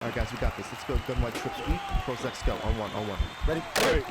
All right, guys, we got this. Let's go. Gun wide trip sweep. Pros X go. On one. On one. Ready? Ready.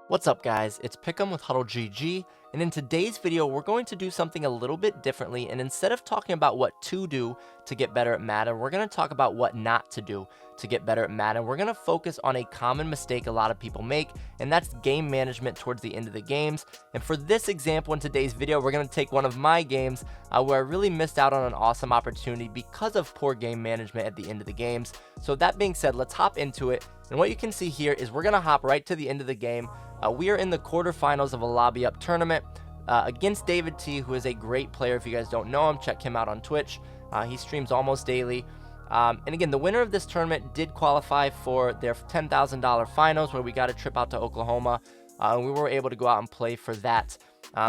What's up, guys? It's PIHCAM with HuddleGG, and in today's video we're going to do something a little bit differently, and instead of talking about what to do to get better at Madden, we're going to talk about what not to do to get better at Madden. We're going to focus on a common mistake a lot of people make, and that's game management towards the end of the games. And for this example in today's video, we're going to take one of my games where I really missed out on an awesome opportunity because of poor game management at the end of the games. So that being said, let's hop into it. And what you can see here is we're going to hop right to the end of the game. We are in the quarterfinals of a lobby up tournament against David T, who is a great player. If you guys don't know him, check him out on Twitch. He streams almost daily. And again, the winner of this tournament did qualify for their $10,000 finals, where we got a trip out to Oklahoma, and we were able to go out and play for that.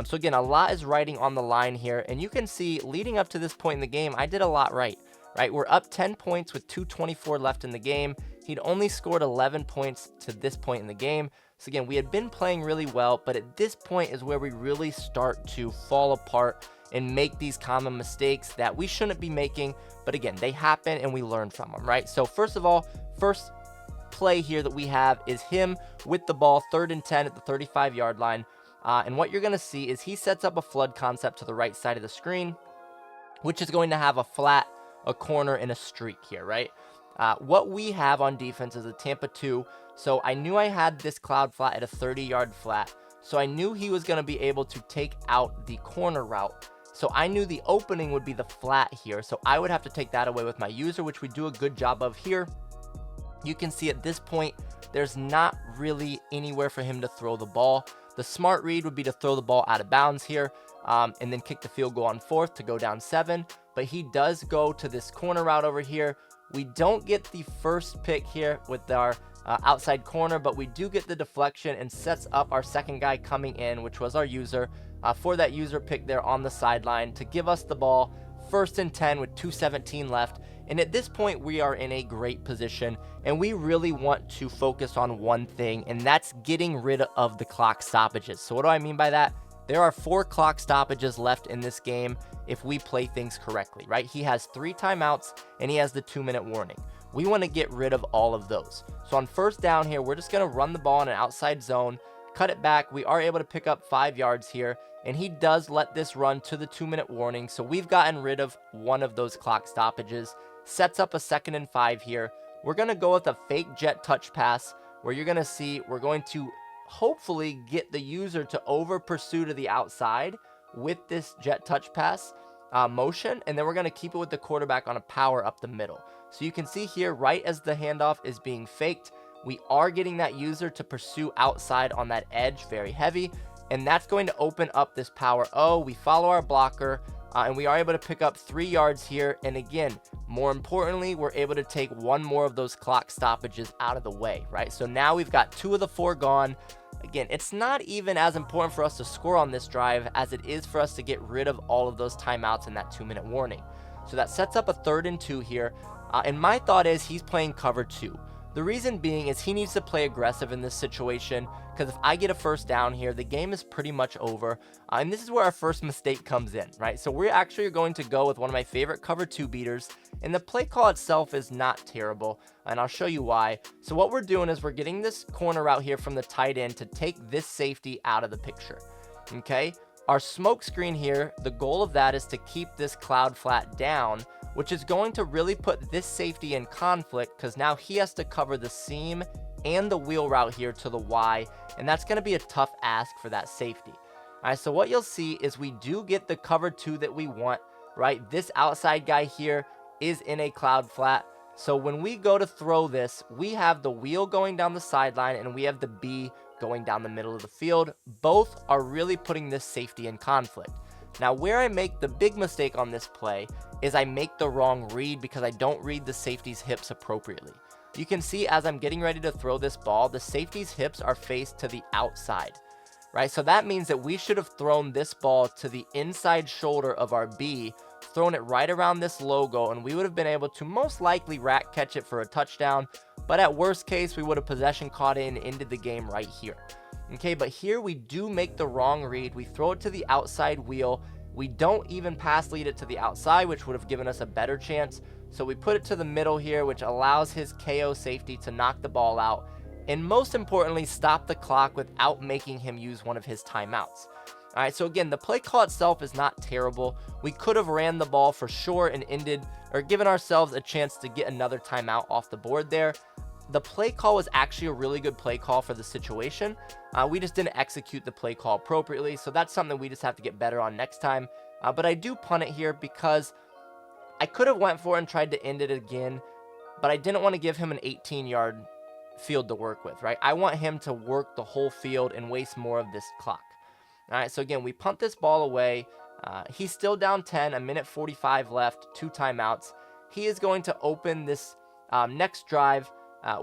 So again, a lot is riding on the line here, and you can see leading up to this point in the game, I did a lot right. We're up 10 points with 2:24 left in the game. He'd only scored 11 points to this point in the game. So again, we had been playing really well, but at this point is where we really start to fall apart and make these common mistakes that we shouldn't be making. But again, they happen and we learn from them, right? So first of all, first play here that we have is him with the ball, 3rd and 10 at the 35-yard line. And what you're going to see is he sets up a flood concept to the right side of the screen, which is going to have a flat, a corner, and a streak here, right? What we have on defense is a Tampa 2. So I knew I had this cloud flat at a 30-yard flat. So I knew he was going to be able to take out the corner route. So I knew the opening would be the flat here. So I would have to take that away with my user, which we do a good job of here. You can see at this point, there's not really anywhere for him to throw the ball. The smart read would be to throw the ball out of bounds here and then kick the field goal on 4th to go down 7. But he does go to this corner route over here. We don't get the first pick here with our outside corner, but we do get the deflection and sets up our second guy coming in, which was our user, for that user pick there on the sideline to give us the ball, 1st and 10 with 2:17 left. And at this point, we are in a great position, and we really want to focus on one thing, and that's getting rid of the clock stoppages. So what do I mean by that? There are 4 clock stoppages left in this game if we play things correctly, right? He has 3 timeouts, and he has the 2-minute warning. We want to get rid of all of those. So on 1st down here, we're just going to run the ball in an outside zone, cut it back. We are able to pick up 5 yards here, and he does let this run to the 2-minute warning. So we've gotten rid of one of those clock stoppages. Sets up a 2nd and 5 here. We're going to go with a fake jet touch pass, where you're going to see we're going to hopefully get the user to over pursue to the outside with this jet touch pass motion, and then we're going to keep it with the quarterback on a power up the middle. So you can see here, right as the handoff is being faked, we are getting that user to pursue outside on that edge very heavy, and that's going to open up this power O. We follow our blocker, and we are able to pick up 3 yards here. And again, more importantly, we're able to take one more of those clock stoppages out of the way, right? So now we've got 2 of the 4 gone. Again, it's not even as important for us to score on this drive as it is for us to get rid of all of those timeouts and that 2-minute warning. So that sets up a 3rd and 2 here. And my thought is he's playing cover 2. The reason being is he needs to play aggressive in this situation, because if I get a 1st down here, the game is pretty much over. And this is where our first mistake comes in, right? So we're actually going to go with one of my favorite cover 2 beaters, and the play call itself is not terrible, and I'll show you why. So what we're doing is we're getting this corner route here from the tight end to take this safety out of the picture, okay? Our smoke screen here, the goal of that is to keep this cloud flat down, which is going to really put this safety in conflict, because now he has to cover the seam and the wheel route here to the Y, and that's going to be a tough ask for that safety. All right, so what you'll see is we do get the cover 2 that we want, right? This outside guy here is in a cloud flat. So when we go to throw this, we have the wheel going down the sideline and we have the B going down the middle of the field. Both are really putting this safety in conflict. Now, where I make the big mistake on this play is I make the wrong read because I don't read the safety's hips appropriately. You can see as I'm getting ready to throw this ball, the safety's hips are faced to the outside, right? So that means that we should have thrown this ball to the inside shoulder of our B, thrown it right around this logo, and we would have been able to most likely rack catch it for a touchdown. But at worst case, we would have possession caught it and ended the game right here. Okay, but here we do make the wrong read. We throw it to the outside wheel. We don't even pass lead it to the outside, which would have given us a better chance. So we put it to the middle here, which allows his KO safety to knock the ball out. And most importantly, stop the clock without making him use one of his timeouts. All right, so again, the play call itself is not terrible. We could have ran the ball for sure and ended or given ourselves a chance to get another timeout off the board there. The play call was actually a really good play call for the situation. We just didn't execute the play call appropriately, so that's something we just have to get better on next time. But I do punt it here because I could have went for it and tried to end it again, but I didn't want to give him an 18-yard field to work with, right? I want him to work the whole field and waste more of this clock. All right, so again, we punt this ball away. He's still down 10, a minute 45 left, 2 timeouts. He is going to open this next drive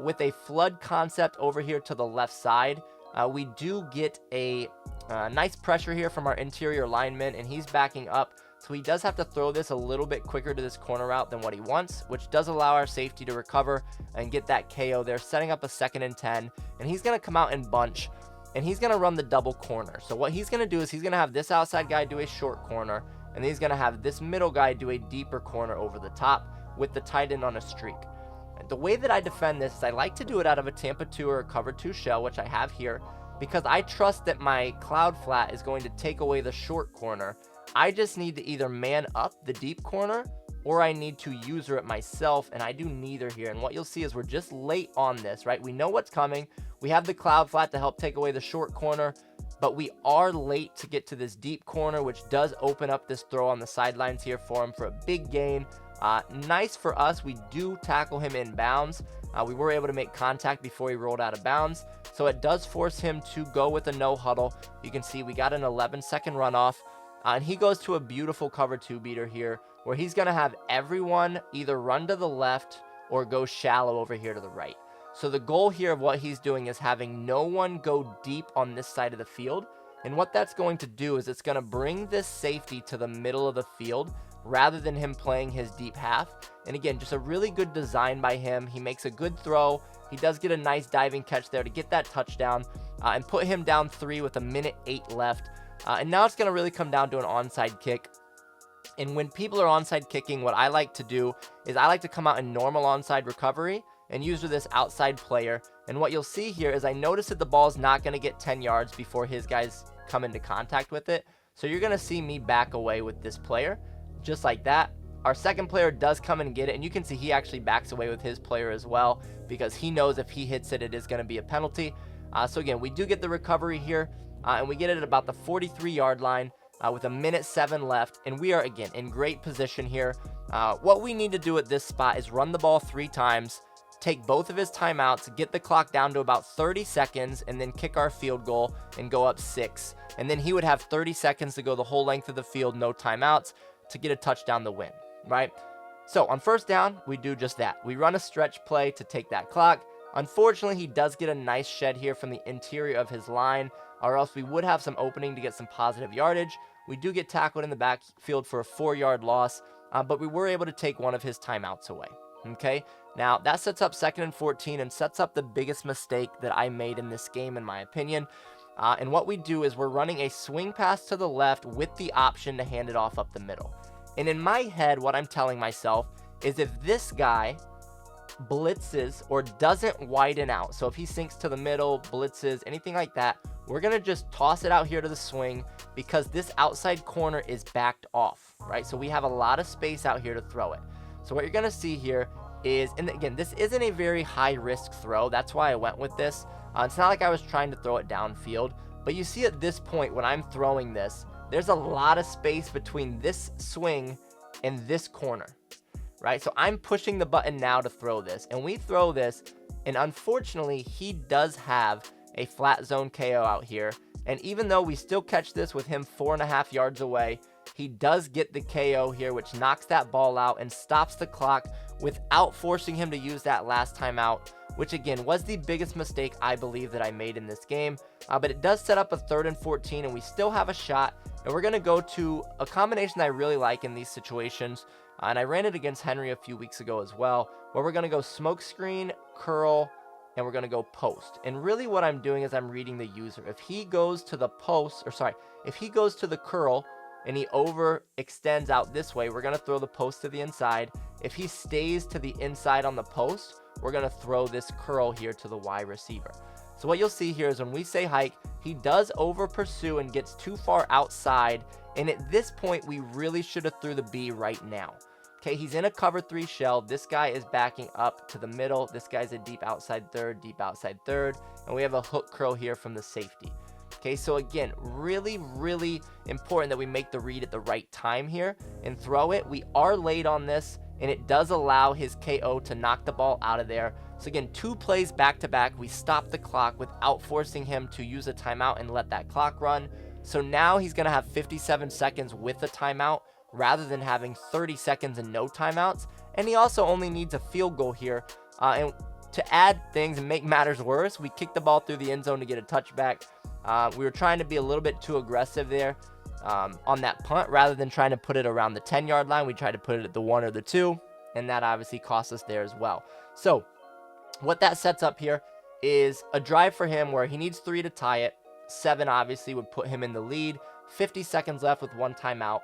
with a flood concept over here to the left side. We do get a nice pressure here from our interior lineman, and he's backing up. So he does have to throw this a little bit quicker to this corner route than what he wants, which does allow our safety to recover and get that KO there, setting up a 2nd and 10. And he's going to come out in bunch, and he's going to run the double corner. So what he's going to do is he's going to have this outside guy do a short corner, and he's going to have this middle guy do a deeper corner over the top with the tight end on a streak. The way that I defend this is I like to do it out of a Tampa 2 or a cover 2 shell, which I have here, because I trust that my cloud flat is going to take away the short corner. I just need to either man up the deep corner or I need to user it myself, and I do neither here. And what you'll see is we're just late on this, right? We know what's coming. We have the cloud flat to help take away the short corner, but we are late to get to this deep corner, which does open up this throw on the sidelines here for him for a big gain. Nice for us, we do tackle him in bounds. We were able to make contact before he rolled out of bounds, so it does force him to go with a no huddle. You can see we got an 11-second runoff, and he goes to a beautiful cover 2 beater here, where he's going to have everyone either run to the left or go shallow over here to the right. So the goal here of what he's doing is having no one go deep on this side of the field, and what that's going to do is it's going to bring this safety to the middle of the field, rather than him playing his deep half. And again, just a really good design by him. He makes a good throw. He does get a nice diving catch there to get that touchdown and put him down 3 with a minute 8 left. And now it's going to really come down to an onside kick. And when people are onside kicking, what I like to do is I like to come out in normal onside recovery and use this outside player. And what you'll see here is I notice that the ball is not going to get 10 yards before his guys come into contact with it. So you're going to see me back away with this player. Just like that. Our second player does come and get it, and you can see he actually backs away with his player as well, because he knows if he hits it, it is going to be a penalty. So again, we do get the recovery here, and we get it at about the 43-yard line with a minute 7 left, and we are, again, in great position here. What we need to do at this spot is run the ball 3 times, take both of his timeouts, get the clock down to about 30 seconds, and then kick our field goal and go up 6. And then he would have 30 seconds to go the whole length of the field, no timeouts, to get a touchdown to win, right? So on first down, we do just that. We run a stretch play to take that clock. Unfortunately, he does get a nice shed here from the interior of his line, or else we would have some opening to get some positive yardage. We do get tackled in the backfield for a 4-yard loss, but we were able to take one of his timeouts away. Okay, now that sets up 2nd and 14 and sets up the biggest mistake that I made in this game, in my opinion. And what we do is we're running a swing pass to the left with the option to hand it off up the middle. And in my head, what I'm telling myself is if this guy blitzes or doesn't widen out, so if he sinks to the middle, blitzes, anything like that, we're going to just toss it out here to the swing because this outside corner is backed off, right? So we have a lot of space out here to throw it. So what you're going to see here is, and again, this isn't a very high risk throw. That's why I went with this. It's not like I was trying to throw it downfield, but you see at this point when I'm throwing this, there's a lot of space between this swing and this corner, right? So I'm pushing the button now to throw this, and we throw this, and unfortunately, he does have a flat zone KO out here, and even though we still catch this with him 4.5 yards away, he does get the KO here, which knocks that ball out and stops the clock without forcing him to use that last timeout, which again was the biggest mistake I believe that I made in this game. But it does set up a 3rd and 14, and we still have a shot, and we're going to go to a combination that I really like in these situations, and I ran it against Henry a few weeks ago as well, where we're going to go smoke screen, curl, and we're going to go post. And really what I'm doing is I'm reading the user. If he goes to the post, or sorry, if he goes to the curl, and he overextends out this way, we're going to throw the post to the inside. If he stays to the inside on the post, we're going to throw this curl here to the wide receiver. So what you'll see here is when we say hike, he does over pursue and gets too far outside. And at this point, we really should have threw the B right now. Okay, he's in a cover 3 shell. This guy is backing up to the middle. This guy's a deep outside third, and we have a hook curl here from the safety. Okay, so again, really, really important that we make the read at the right time here and throw it. We are late on this, and it does allow his KO to knock the ball out of there. So again, 2 plays back to back. We stop the clock without forcing him to use a timeout and let that clock run. So now he's going to have 57 seconds with a timeout rather than having 30 seconds and no timeouts. And he also only needs a field goal here. And to add things and make matters worse, we kicked the ball through the end zone to get a touchback. We were trying to be a little bit too aggressive there on that punt. Rather than trying to put it around the 10-yard line, we tried to put it at the 1 or the 2, and that obviously cost us there as well. So what that sets up here is a drive for him where he needs 3 to tie it. 7 obviously would put him in the lead. 50 seconds left with 1 timeout.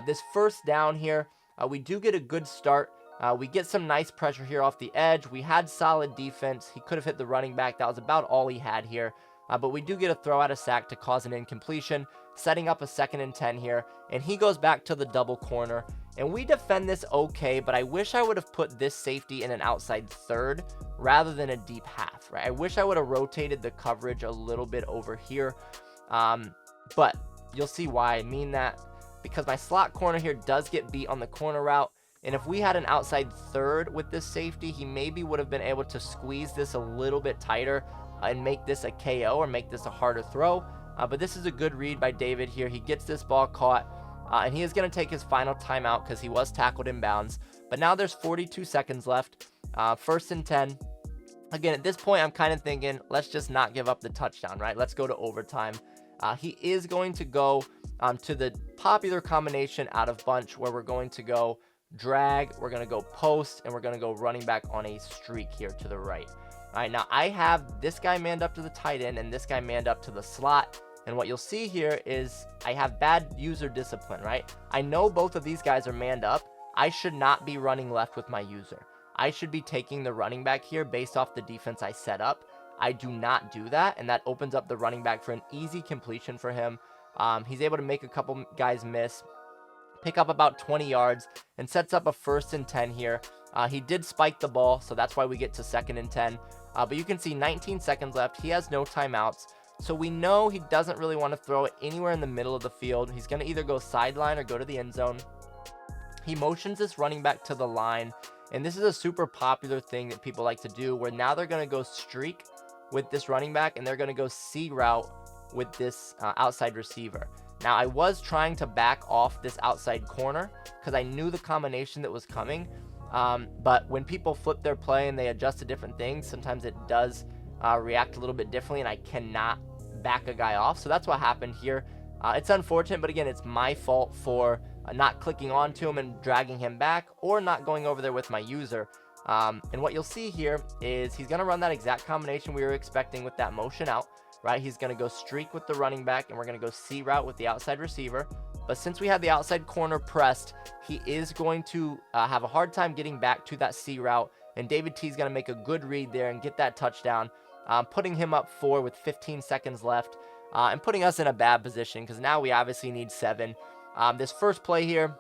This first down here, we do get a good start. We get some nice pressure here off the edge. We had solid defense. He could have hit the running back. That was about all he had here. But we do get a throw out of sack to cause an incompletion, setting up a 2nd and 10 here. And he goes back to the double corner. And we defend this okay, but I wish I would have put this safety in an outside third rather than a deep half, right? I wish I would have rotated the coverage a little bit over here. But you'll see why I mean that, because my slot corner here does get beat on the corner route. And if we had an outside third with this safety, he maybe would have been able to squeeze this a little bit tighter and make this a KO or make this a harder throw. But this is a good read by David here. He gets this ball caught, and he is going to take his final timeout because he was tackled in bounds. But now there's 42 seconds left. 1st and 10. Again, at this point, I'm kind of thinking, let's just not give up the touchdown, right? Let's go to overtime. He is going to go to the popular combination out of bunch where we're going to go drag, we're going to go post, and we're going to go running back on a streak here to the right. All right, now I have this guy manned up to the tight end and this guy manned up to the slot. And what you'll see here is I have bad user discipline, right? I know both of these guys are manned up. I should not be running left with my user. I should be taking the running back here based off the defense I set up. I do not do that, and that opens up the running back for an easy completion for him. He's able to make a couple guys miss, pick up about 20 yards, and sets up a 1st and 10 here. He did spike the ball, so that's why we get to 2nd and 10. But you can see 19 seconds left. He has no timeouts. So we know he doesn't really want to throw it anywhere in the middle of the field. He's going to either go sideline or go to the end zone. He motions this running back to the line. And this is a super popular thing that people like to do, where now they're going to go streak with this running back and they're going to go C route with this outside receiver. Now, I was trying to back off this outside corner because I knew the combination that was coming. But when people flip their play and they adjust to different things, sometimes it does react a little bit differently, and I cannot back a guy off. So that's what happened here. It's unfortunate, but again, it's my fault for not clicking onto him and dragging him back, or not going over there with my user. And what you'll see here is he's going to run that exact combination we were expecting with that motion out, right? He's going to go streak with the running back, and we're going to go C route with the outside receiver. But since we had the outside corner pressed, he is going to have a hard time getting back to that C route. And David T is going to make a good read there and get that touchdown, putting him up 4 with 15 seconds left, and putting us in a bad position because now we obviously need 7. This first play here,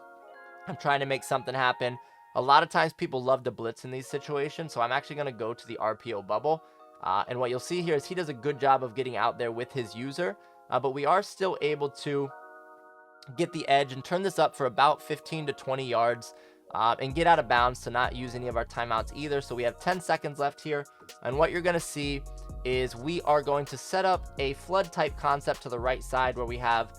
I'm trying to make something happen. A lot of times people love to blitz in these situations, so I'm actually going to go to the RPO bubble. And what you'll see here is he does a good job of getting out there with his user, but we are still able to get the edge and turn this up for about 15 to 20 yards and get out of bounds to not use any of our timeouts either. So we have 10 seconds left here, and what you're going to see is we are going to set up a flood type concept to the right side where we have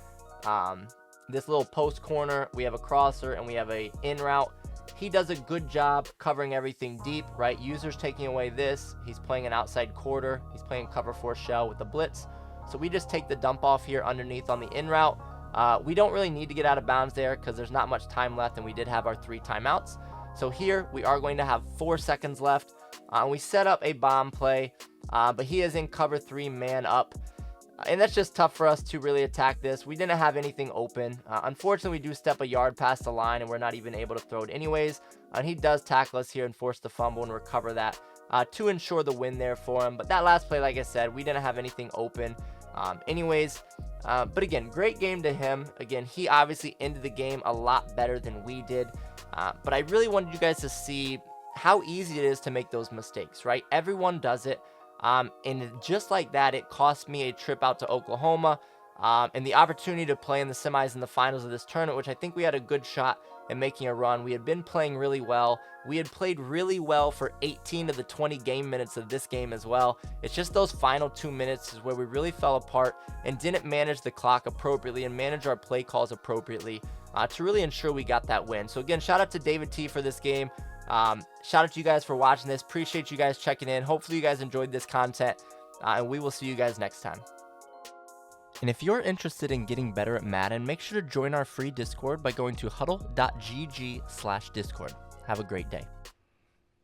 this little post corner, we have a crosser, and we have a in route. He does a good job covering everything deep, right? User's taking away this. He's playing an outside quarter. He's playing cover 4 shell with the blitz. So we just take the dump off here underneath on the in route. We don't really need to get out of bounds there because there's not much time left, and we did have our 3 timeouts. So here we are going to have 4 seconds left. We set up a bomb play, but he is in cover 3 man up. And that's just tough for us to really attack this. We didn't have anything open. Unfortunately, we do step a yard past the line, and we're not even able to throw it anyways. And he does tackle us here and force the fumble and recover that to ensure the win there for him. But that last play, like I said, we didn't have anything open anyways. But again, great game to him. Again, he obviously ended the game a lot better than we did. But I really wanted you guys to see how easy it is to make those mistakes, right? Everyone does it. And just like that, it cost me a trip out to Oklahoma and the opportunity to play in the semis and the finals of this tournament, which I think we had a good shot at making a run. We had been playing really well. We had played really well for 18 of the 20 game minutes of this game as well. It's just those final 2 minutes is where we really fell apart and didn't manage the clock appropriately and manage our play calls appropriately to really ensure we got that win. So again, shout out to David T for this game. Shout out to you guys for watching this. Appreciate you guys checking in. Hopefully you guys enjoyed this content, and we will see you guys next time. And if you're interested in getting better at Madden, make sure to join our free Discord by going to HuddleGG/Discord. Have a great day.